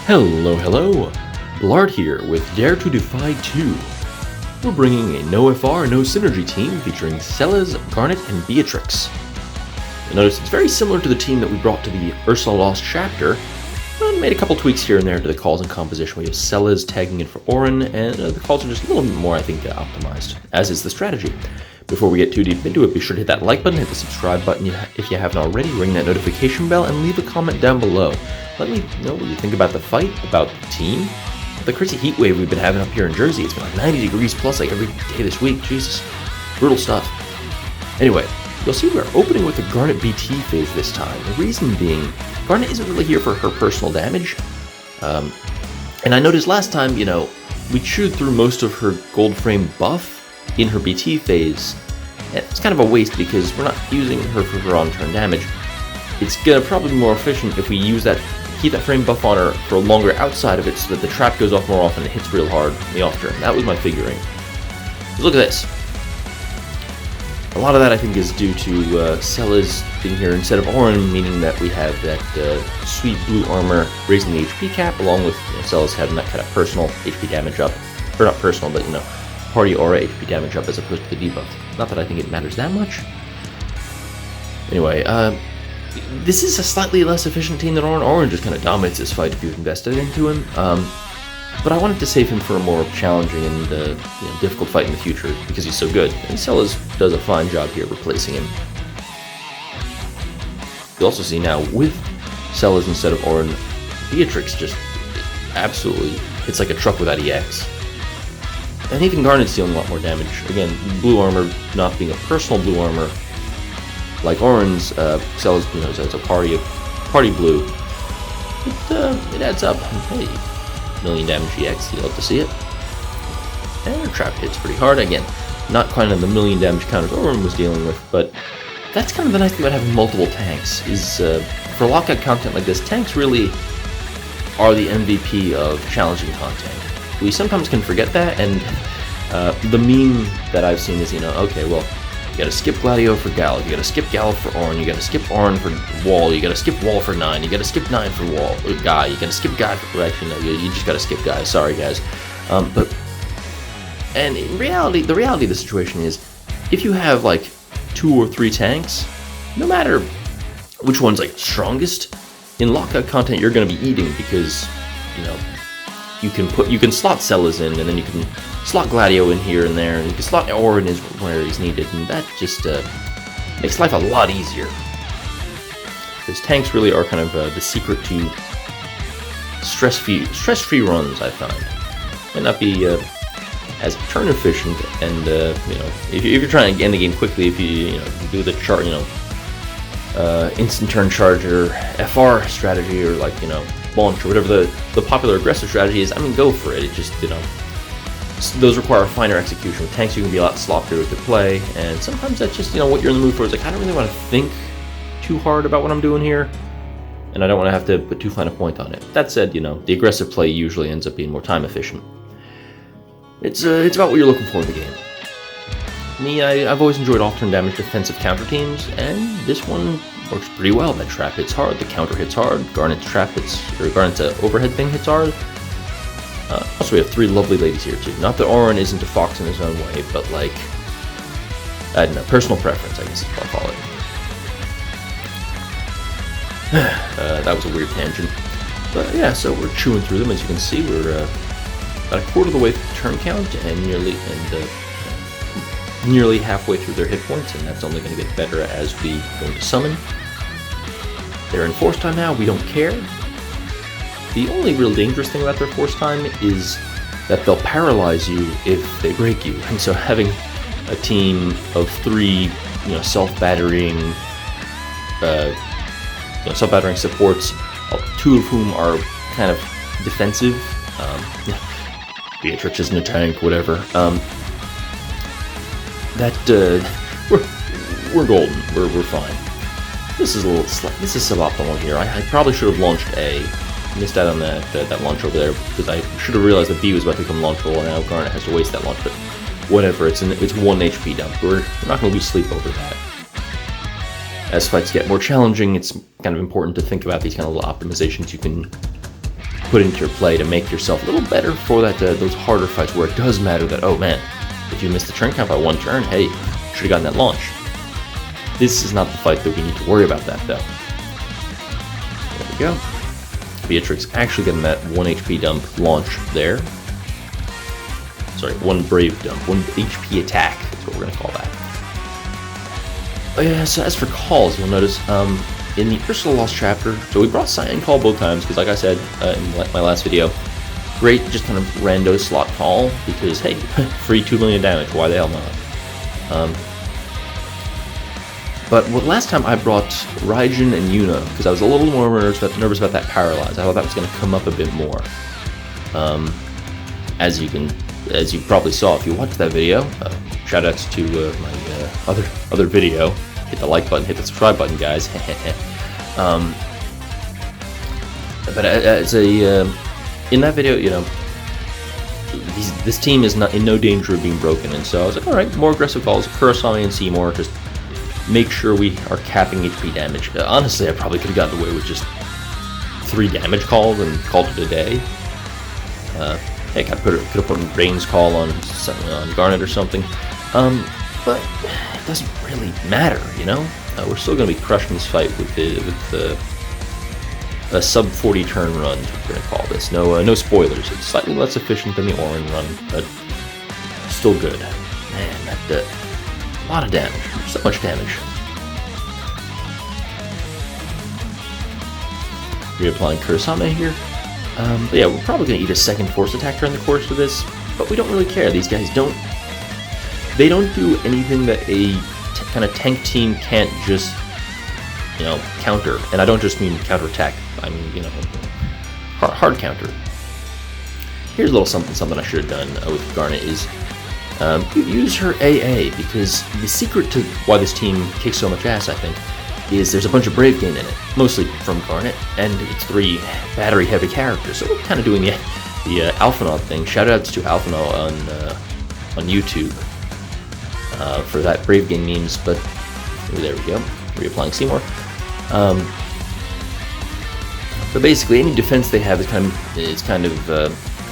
Hello, Bl'Art here with Dare to Defy 2. We're bringing a no FR, no synergy team featuring Celes, Garnet, and Beatrix. You'll notice it's very similar to the team that we brought to the Ursula Lost chapter, but made a couple tweaks here and there to the calls and composition. We have Celes tagging in for Auron, and the calls are just a little bit more, I think, optimized, as is the strategy. Before we get too deep into it, be sure to hit that like button, hit the subscribe button if you haven't already, ring that notification bell, and leave a comment down below. Let me know what you think about the fight, about the team, the crazy heat wave we've been having up here in Jersey. It's been like 90 degrees plus like every day this week. Jesus, brutal stuff. Anyway, you'll see we're opening with the Garnet BT phase this time. The reason being, Garnet isn't really here for her personal damage. And I noticed last time, we chewed through most of her gold frame buff in her BT phase. And it's kind of a waste because we're not using her for her on-turn damage. It's gonna probably be more efficient if we use that, keep that frame buff on her for longer outside of it so that the trap goes off more often and hits real hard in the off-turn. That was my figuring. Look at this. A lot of that I think is due to Celes being here instead of Auron, meaning that we have that sweet blue armor raising the HP cap, along with Celes having that kind of personal HP damage up. Or not personal, but party aura HP damage up as opposed to the debuff. Not that I think it matters that much. Anyway, this is a slightly less efficient team than Auron. Auron just kind of dominates this fight if you've invested into him. But I wanted to save him for a more challenging and difficult fight in the future because he's so good. And Celes does a fine job here replacing him. You also see now with Celes instead of Auron, Beatrix just absolutely hits like a truck without EX. And even Garnet's dealing a lot more damage. Again, blue armor not being a personal blue armor like Auron's. Celes, as a party blue. It adds up. Hey, million damage EX. You love to see it. And her trap hits pretty hard. Again, not quite on the million damage counters Auron was dealing with, but that's kind of the nice thing about having multiple tanks. Is for lockout content like this, tanks really are the MVP of challenging content. We sometimes can forget that, and the meme that I've seen is, okay, well, you gotta skip Gladio for Gal, you gotta skip Gal for Auron, you gotta skip Auron for Wall, you gotta skip Wall for 9, you gotta skip 9 for Wall, Guy, you gotta skip Guy for, actually, no, you just gotta skip Guy, sorry guys. And in reality, the reality of the situation is, if you have like 2 or 3 tanks, no matter which one's like strongest, in lockout content you're gonna be eating because, you can slot Celes in, and then you can slot Gladio in here and there, and you can slot Auron in where he's needed, and that just makes life a lot easier. Because tanks really are kind of the secret to stress-free runs, I find. Might not be as turn efficient, and if you're trying to end the game quickly, if you do the chart, instant turn charge or FR strategy, or like launch or whatever the popular aggressive strategy is, go for it. It just those require finer execution. With tanks you can be a lot sloppier with the play, and sometimes that's just what you're in the mood for. Is like, I don't really want to think too hard about what I'm doing here, and I don't want to have to put too fine a point on it. That said, the aggressive play usually ends up being more time efficient. It's about what you're looking for in the game. Me, I've always enjoyed off-turn damage defensive counter teams, and this one works pretty well. That trap hits hard, the counter hits hard, Garnet's overhead thing hits hard. Also, we have 3 lovely ladies here too. Not that Auron isn't a fox in his own way, but like, I don't know, personal preference, I guess is what I'll call it. That was a weird tangent. But yeah, so we're chewing through them. As you can see, we're about a quarter of the way through the turn count, and nearly halfway through their hit points, and that's only going to get better as we go into summon. They're in force time now, we don't care. The only real dangerous thing about their force time is that they'll paralyze you if they break you, and so having a team of 3 self-battering supports, 2 of whom are kind of defensive, Beatrix isn't a tank, whatever, we're golden. We're fine. This is suboptimal here. I probably should have launched A. Missed out on that launch over there because I should have realized that B was about to become launchable, and now Garnet has to waste that launch. But whatever. It's 1 HP dump. We're not going to lose sleep over that. As fights get more challenging, it's kind of important to think about these kind of little optimizations you can put into your play to make yourself a little better for that those harder fights where it does matter that, oh man, if you missed the turn count by 1 turn, hey, should have gotten that launch. This is not the fight that we need to worry about that, though. There we go. Beatrix actually getting that 1 HP dump launch there. Sorry, 1 brave dump, 1 HP attack is what we're going to call that. Oh yeah, so as for calls, you'll notice in the Ursula Lost chapter, so we brought Cyan Call both times, because like I said in my last video, great just kind of rando slot call, because hey, free 2 million damage, why the hell not? But last time I brought Raijin and Yuna, because I was a little more nervous about that Paralyze. I thought that was going to come up a bit more. As you probably saw if you watched that video, shoutouts to my other video. Hit the like button, hit the subscribe button, guys. But as in that video, you know, this team is not in no danger of being broken, and so I was like, all right, more aggressive calls, Kurosami and Seymour, just make sure we are capping HP damage. Honestly, I probably could have gotten away with just 3 damage calls and called it a day. Heck, I could have put Rain's call on Garnet or something. But it doesn't really matter, you know? We're still going to be crushing this fight with a sub 40 turn run, we're going to call this. No spoilers. It's slightly less efficient than the Auron run, but still good. Man, that a lot of damage. So much damage. Reapplying Kurosame here. But yeah, we're probably going to eat a second force attack during the course of this, but we don't really care. These guys don't do anything that a kind of tank team can't just, you know, counter. And I don't just mean counterattack. I mean, you know, hard counter. Here's a little something I should have done with Garnet is use her AA, because the secret to why this team kicks so much ass, I think, is there's a bunch of Brave Gain in it, mostly from Garnet, and it's 3 battery-heavy characters, so we're kind of doing the Alphinaud thing. Shoutouts to Alphinaud on YouTube for that Brave Gain memes, but there we go, reapplying Seymour. But basically, any defense they have is kind of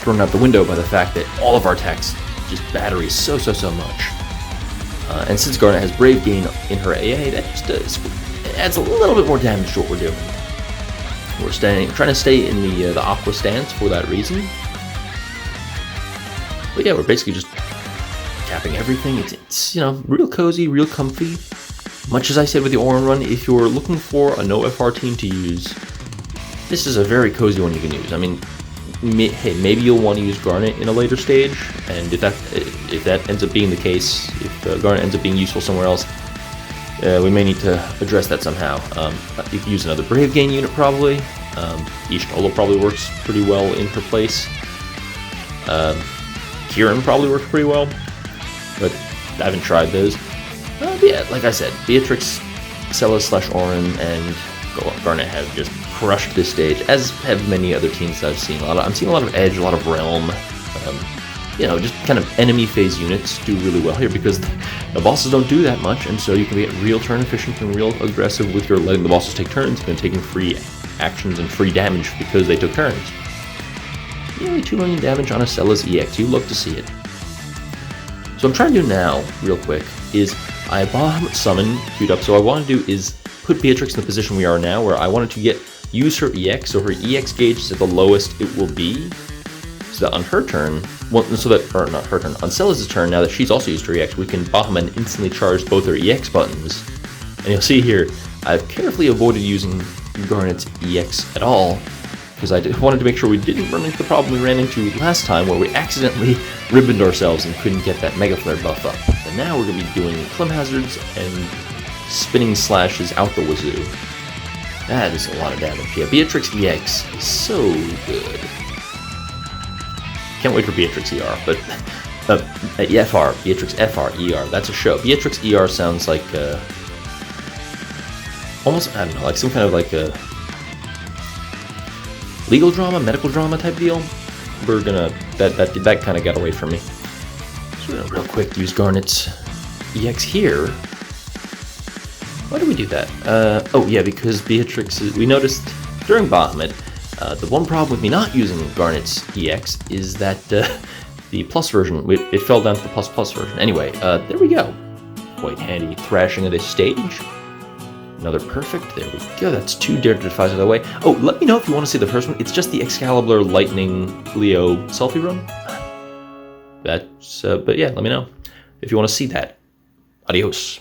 thrown out the window by the fact that all of our attacks just battery so much. And since Garnet has Brave Gain in her AA, that just adds a little bit more damage to what we're doing. We're trying to stay in the Aqua stance for that reason. But yeah, we're basically just capping everything. It's you know, real cozy, real comfy. Much as I said with the Auron run, if you're looking for a no FR team to use, this is a very cozy one you can use. I mean, hey, maybe you'll want to use Garnet in a later stage, and if that ends up being the case, if Garnet ends up being useful somewhere else, we may need to address that somehow. You can use another Brave Gain unit probably. Ishnola probably works pretty well in her place. Kieran probably works pretty well, but I haven't tried those. But yeah, like I said, Beatrix, Celes/Auron, and Garnet have just crushed this stage, as have many other teams that I've seen. I'm seeing a lot of Edge, a lot of Realm. You know, just kind of enemy phase units do really well here because the bosses don't do that much, and so you can get real turn efficient and real aggressive with your letting the bosses take turns and taking free actions and free damage because they took turns. Nearly 2 million damage on a Celes EX. You love to see it. So what I'm trying to do now, real quick, is I have Bahamut Summon queued up. So what I want to do is put Beatrix in the position we are now, where I wanted to use her EX, so her EX gauge is at the lowest it will be, so that on her turn, on Celes' turn, now that she's also used her EX, we can Bahamut and instantly charge both her EX buttons. And you'll see here, I've carefully avoided using Garnet's EX at all, because I wanted to make sure we didn't run into the problem we ran into last time, where we accidentally ribboned ourselves and couldn't get that Mega Flare buff up. And now we're going to be doing Clim Hazards and Spinning Slashes out the wazoo. That is a lot of damage. Yeah, Beatrix EX is so good. Can't wait for Beatrix ER, but FR, Beatrix FR, ER, that's a show. Beatrix ER sounds like almost, I don't know, like some kind of like a legal drama, medical drama type deal. We're gonna, that kind of got away from me. So we're gonna real quick use Garnet's EX here. Why do we do that? Oh yeah, because Beatrix, we noticed during Bahamut, The one problem with me not using Garnet's EX is that the plus version, it fell down to the plus version. Anyway, there we go. Quite handy thrashing of this stage. Another perfect, there we go. That's 2 Dare to Defy out of the way. Oh, let me know if you want to see the first one. It's just the Excalibur Lightning Leo selfie run. That's, but yeah, let me know if you want to see that. Adios.